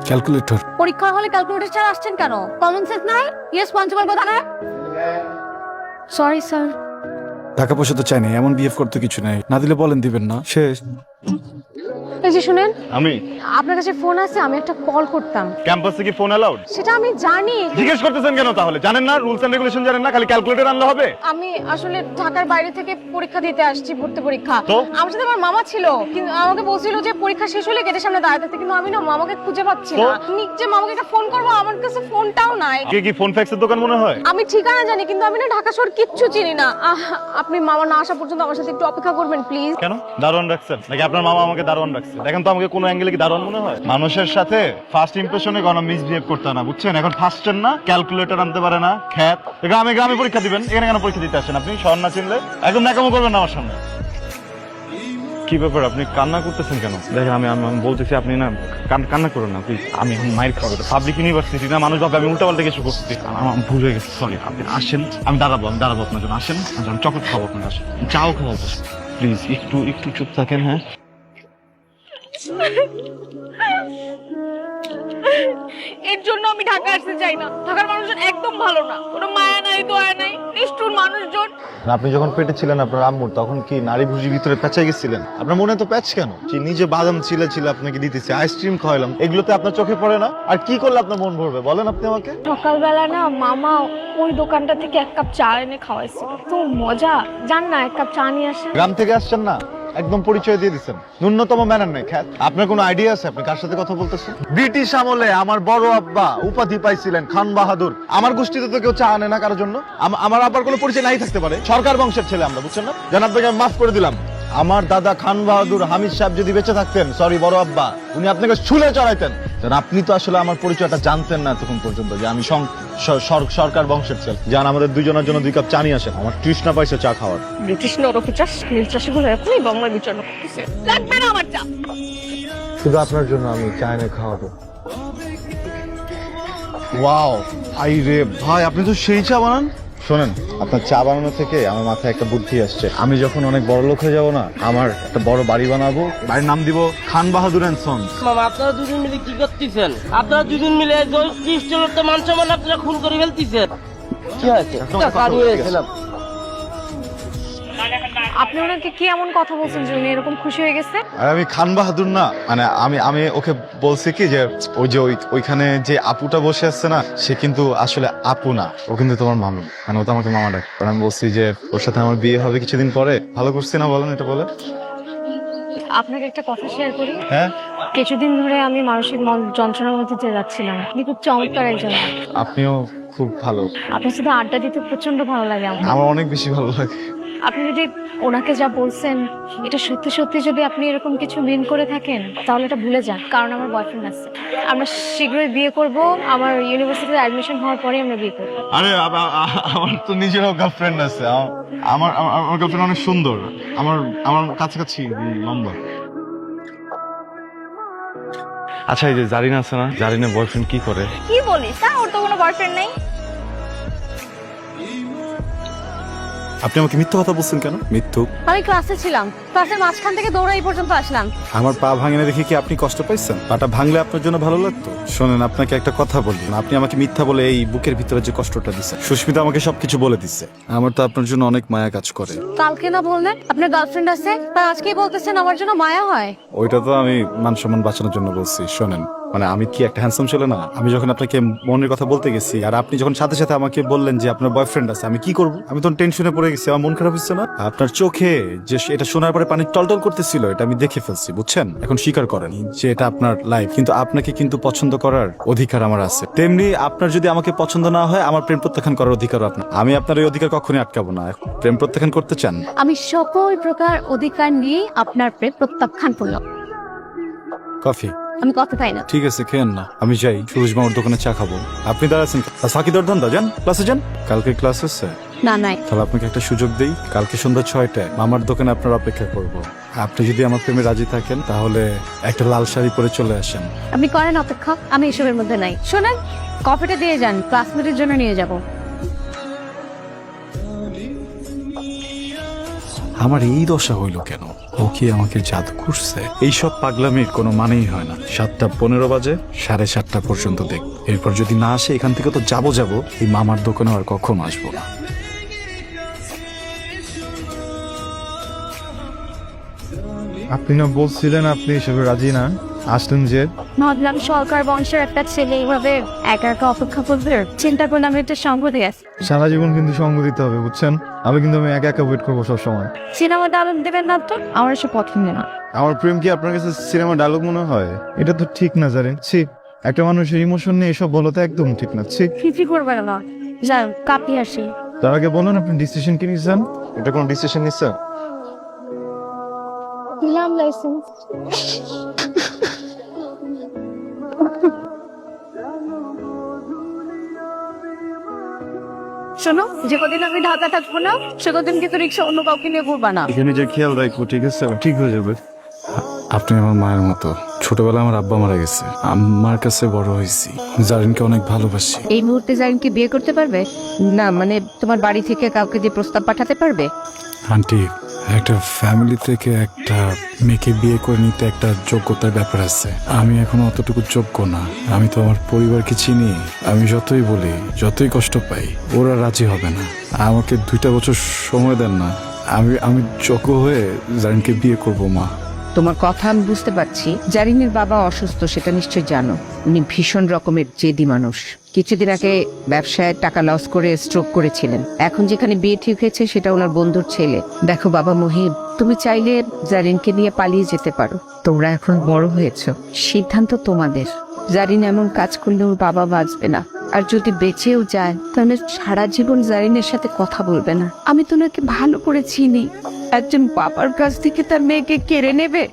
Calculator. পরীক্ষা হলে calculator ছাড়া আসছেন কেন? কমন সেন্স নাই? ইয়েস পঞ্চমের কথা না। Sorry sir. টাকা পয়সা তো চাই না, এমন বিহেভ করতে কিছু নাই, না দিলে বলেন দিবেন না, শেষ। এই যে শুনেন, আমি আপনার কাছে ফোন আছে, আমি একটা কল করতাম। ক্যাম্পাসে কি ফোন অ্যালাউড? সেটা আমি জানি। জিজ্ঞেস করতেছেন কেন তাহলে? জানেন না রুলস এন্ড রেগুলেশন? জানেন না খালি ক্যালকুলেটর আনলে হবে? আমি আসলে ঢাকার বাইরে থেকে পরীক্ষা দিতে আসছি, ভর্তি পরীক্ষা। তো? আমার সাথে আমার মামা ছিল, কিন্তু আমাকে বলছিল যে পরীক্ষা শেষ হলে গেটের সামনে দাঁড়াতে, কিন্তু আমি না মামাকে খুঁজে পাচ্ছি না। আমি যে মামাকে একটা ফোন করবো, আমার কাছে ফোনটাও নাই। কি ফোন ফ্যাক্সের দোকান মনে হয়? আমি ঠিকানা জানি, কিন্তু আমি না ঢাকা শহর কিচ্ছু চিনি না। আপনি মামা না আসা পর্যন্ত আমার সাথে একটু অপেক্ষা করবেন প্লিজ। কেন দারোয়ান রাখছেন নাকি আপনার মামা আমাকে দারোয়ান রাখছে? দেখেন তো আমাকে কোন অ্যাঙ্গেলে কি দারোয়ান মনে হয়? মানুষের সাথে ফার্স্ট ইমপ্রেশনে কোনো মিসবিহেভ করতে হয় না, বুঝছেন? এখন ফার্স্টের না ক্যালকুলেটর আনতে পারে না খ্যাত। গ্রামে গ্রামে পরীক্ষা দিবেন, এখানে কেন পরীক্ষা দিতে আসেন আপনি? শহর না চিনলে একদম ন্যাকামো করবেন না আমার সামনে। কি ব্যাপার, আপনি কান্না করতেছেন কেন? দেখেন আমি বলতেছি আপনি না কান্না করুন না প্লিজ। আমি এখন মাইর খাবো, পাবলিক ইউনিভার্সিটি না, মানুষ ভাবে আমি উল্টাপাল্টা কিছু করতেছি। আমার ভুল হয়ে গেছে, সরি। আপনি আসেন, আমি দাঁড়াবো আপনার জন্য। আসেন, আমি চকলেট খাবো আপনার, আসেন, চাও খাবো। প্লিজ একটু চুপ থাকেন। হ্যাঁ, এর জন্য আমি ঢাকা আসতে চাই না। ঢাকার মানুষজন একদম ভালো না, কোনো মায়া নাই, দয়া নাই, নিষ্ঠুর মানুষজন। আপনি যখন পেটে ছিলেন আপনার আম্মুর, তখন কি নারী ভুজির ভিতরে পেঁচাই গেছিলেন? আপনার মনে তো প্যাচ কেন? চিনি যে বাদাম ছিল আপনাকে দিতেছি, আইসক্রিম খাওয়াইলাম, এগুলোতে আপনার চোখে পড়ে না? আর কি করলে আপনার মন ভরবে বলেন আপনি আমাকে? সকালবেলা না মামা ওই দোকানটা থেকে এক কাপ চা এনে খাওয়াইছিল, তো মজা। জান না, এক কাপ চা নিয়ে আসে। গ্রাম থেকে আসছেন না, একদম পরিচয় দিয়ে দিচ্ছেন, ন্যূনতম ম্যানার নেই। খ্যাত, আপনার কোনো আইডিয়া আছে আপনি কার সাথে কথা বলতেছেন? ব্রিটিশ আমলে আমার বড় আব্বা উপাধি পাইছিলেন খান বাহাদুর। আমার গোষ্ঠীতে তো কেউ চা আনে না কারোর জন্য। আমার আব্বার কোনো পরিচয় নাই থাকতে পারে, সরকার বংশের ছেলে আমরা, বুঝছেন না? যেন আপনাকে আমি মাফ করে দিলাম। আমার দাদা খান বাহাদুর হামিদ সাহেব যদি বেঁচে থাকতেন, সরি বড় আব্বা, উনি আপনাকে ছুলে চড়াইতেন। আপনি তো আসলে আমার পরিচয়টা জানতেন না এতক্ষণ পর্যন্ত, যে আমি সরকার বংশের ছেলে। যান আমাদের দুজনের জন্য 2 কাপ চা নিয়ে আসেন, আমার তৃষ্ণা পাইছে চা খাওয়ার। ব্রিটিশ নরকি চাষ, নীল চাষি গুলো এখনই বাংলার বিচার করতেছে। লাগবে না আমার চা। শুধু আপনার জন্য আমি চা এনে খাওয়াবো। ওয়াও, আই রে ভাই, আপনি তো সেই চা বানান। শোনেন, আপনার চা বানানো থেকে আমার মাথায় একটা বুদ্ধি আসছে। আমি যখন অনেক বড় লোক হয়ে যাবো না, আমার একটা বড় বাড়ি বানাবো, বাড়ির নাম দিব খান বাহাদুর এন্ড সন্স। মামা আপনারা দুজন মিলে কি করতেছেন? আপনারা দুজন মিলে 30 জনের তো মান সম্মান আপনারা খুন করে ফেলতেছেন। কি হয়েছে? আপনি ওনাকে কি এমন কথা বলছেন যে উনি এরকম খুশি হয়ে গেছে? আর আমি খান বাহাদুর না, মানে আমি ওকে বলছি কি যে ওইখানে যে আপুটা বসে আসছে না, সে কিন্তু আসলে আপু না, ও কিন্তু তোমার মামু, মানে ও তো আমাকে মামা ডাকে। আমি বলছি যে ওর সাথে আমার বিয়ে হবে কিছুদিন পরে। ভালো করছি না বলেন এটা বলে? আপনাকে একটা কথা শেয়ার করি। হ্যাঁ, কিছুদিন ধরে আমি মানসিক যন্ত্রণার মধ্যে দিয়ে যাচ্ছিলাম। আপনি খুব চমৎকার একজন। আপনিও খুব ভালো। আপনার সাথে আড্ডা দিতে প্রচন্ড ভালো লাগে আমার। আমার অনেক বেশি ভালো লাগে। আপনি যদি ওনাকে যা বলছেন এটা সত্যি সত্যি যদি আপনি এরকম কিছু মিন করে থাকেন, তাহলে এটা ভুলে যান, কারণ আমার বয়ফ্রেন্ড আছে। আমরা শীঘ্রই বিয়ে করব, আমার ইউনিভার্সিটিতে অ্যাডমিশন হওয়ার পরে আমরা বিয়ে করব। আরে আমার তো নিজেরও গার্লফ্রেন্ড আছে। আমার গার্লফ্রেন্ড অনেক সুন্দর, আমার কাছাকাছি লম্বা। আচ্ছা, এই যে জারিনা আছে না, জারিনা বয়ফ্রেন্ড কি করে? কি বলিস? ওর তো কোনো বয়ফ্রেন্ড নেই। আপনি আমাকে মিথ্যা কথা বলছেন কেন? মিথ্যুক। আমি ক্লাসে ছিলাম, ক্লাসের মাঝখান থেকে দৌড়ে এই পর্যন্ত আসলাম। আমার পা ভাঙে না দেখে কি আপনি কষ্ট পাইছেন? পাটা ভাঙলে আপনার জন্য ভালো লাগতো? শোনেন, আপনাকে একটা কথা বলি, আপনি আমাকে মিথ্যা বলে এই বুকের ভিতরে যে কষ্টটা দিচ্ছেন, সুস্মিতা আমাকে সবকিছু বলে দিচ্ছে। আমার তো আপনার জন্য অনেক মায়া কাজ করে। কালকে না বললেন আপনার গার্লফ্রেন্ড আছে, তা আজকেই বলতেছেন আমার জন্য মায়া হয়? ওইটা তো আমি মান সম্মান বাঁচানোর জন্য বলছি। শোনেন, মানে আমি কি একটা হ্যান্ডসাম ছেলে না? আমি যখন আপনাকে মনের কথা বলতে গেছি, আর আপনি যখন সাথে সাথে আমাকে বললেন যে আপনার বয়ফ্রেন্ড আছে, আমি কি করব? আমি তখন টেনশনে পড়ে গেছি, আমার মন খারাপ হচ্ছে না? আপনার চোখে যে এটা শোনার পরে পানি টলটল করতেছিল, এটা আমি দেখে ফেলছি, বুঝছেন? এখন স্বীকার করেন যে এটা আপনার লাইফ, কিন্তু আপনাকে কিন্তু পছন্দ করার অধিকার আমার আছে। তেমনি আপনার যদি আমাকে পছন্দ না হয়, আমার প্রেম প্রত্যাখ্যান করার অধিকার আপনার। আমি আপনার এই অধিকার কখনোই আটকাবো না। প্রেম প্রত্যাখ্যান করতে চান? আমি সকল প্রকার অধিকার নিয়ে আপনার প্রেম প্রত্যাখ্যান করলাম। কফি? আমি কথা পাই না। ঠিক আছে, খেয়েন না, আমি যাই সুরজ মামার দোকানে চা খাবো। আপনি দাঁড়াচ্ছেন ফাঁকি দর ধান্দা, যান ক্লাসে যান। কালকে ক্লাস আছে? না, নাই। তাহলে আপনাকে একটা সুযোগ দেই, কালকে সন্ধ্যা 6টায় মামার দোকানে আপনার অপেক্ষা করব। আপনি যদি আমার প্রেমে রাজি থাকেন, তাহলে একটা লাল শাড়ি পরে চলে আসেন। আপনি করেন অপেক্ষা, আমি এসবের মধ্যে নাই। শোনেন, কফিটা দিয়ে যান, ক্লাসমেটের জন্য নিয়ে যাব। আমার এই দশা হইল কেন? ও কি আমাকে জাদু করছে? এইসব পাগলামির কোনো মানেই হয় না। 7:15 বাজে, 7:30 পর্যন্ত দেখ। এরপর যদি না আসে এখান থেকে তো যাবো এই মামার দোকানে আর কখনো আসবো না। আপনি না বলছিলেন আপনি এসবে রাজি না, আসলেন যে? ভাবলাম সরকার বংশের একটা ছেলে এইভাবে একা একা অপেক্ষা করবে, চিন্তা করলাম এটা সঙ্গ দিয়ে সারা জীবন কিন্তু সঙ্গ দিতে হবে, বুঝছেন? আমি একা একা ওয়েট করবো সবসময়। সিনেমা ডায়লগ দেবেন না তো, আমার এসব পছন্দ না। আমার প্রেম কি আপনার কাছে সিনেমা ডায়লগ মনে হয়? এটা তো ঠিক না জানেন। ছি, একটা মানুষের ইমোশন নিয়ে এসব বলা তো একদম ঠিক না। ছি, কিছু করবে না, যাই কাপি আসি। তার আগে বলুন আপনি ডিসিশন কি নিচ্ছেন? এটা কোন ডিসিশন নিচ্ছেন? দিলাম লাইসেন্স। শোনো, যে কদিন আমি ঢাকা থাকবো না সে কদিন কিন্তু রিক্সা অন্য কাউকে নিয়ে ঘুরবা না। এখানে যে খেয়াল রাখবো, ঠিক আছে? ঠিক হয়ে যাবে। আপনি আমার মায়ের মতো। ছোটবেলায় আমার আব্বা মারা গেছে, আমার কাছে বড় হয়েছি। জারিনকে অনেক ভালোবাসি। এই মুহূর্তে জারিনকে বিয়ে করতে পারবে না? মানে তোমার বাড়ি থেকে কাউকে দিয়ে প্রস্তাব পাঠাতে পারবে? আন্টি, একটা ফ্যামিলি থেকে একটা মেয়েকে বিয়ে করে নিতে একটা যোগ্যতার ব্যাপার আছে। আমি এখন অতটুকু যোগ্য না। আমি তো আমার পরিবারকে চিনি। আমি যতই বলি, যতই কষ্ট পাই, ওরা রাজি হবে না। আমাকে 2টা বছর সময় দেন না। আমি যোগ্য হয়ে জারিনকে বিয়ে করব মা। তোমার কথা আমি বুঝতে পারছি। জারিনের বাবা অসুস্থ, সেটা নিশ্চয় জানো। উনি ভীষণ রকমের জেদি মানুষ। কিছুদিন আগে ব্যবসায় টাকা লস করে স্ট্রোক করেছিলেন। এখন যেখানে বিয়ে ঠিক হয়েছে সেটা ওনার বন্ধুর ছেলে। দেখো বাবা মহিব, তুমি চাইলে জারিনকে নিয়ে পালিয়ে যেতে পারো। তোমরা এখন বড় হয়েছো, সিদ্ধান্ত তোমাদের। জারিন এমন কাজ করলে ওর বাবা বাঁচবে না, আর যদি বেঁচেও যায় তাহলে সারা জীবন জারিনের সাথে কথা বলবে না। আমি তো ওনাকে ভালো করে চিনি। একজন বাবার কাছ থেকে তার মেয়েকে কেড়ে নেবে?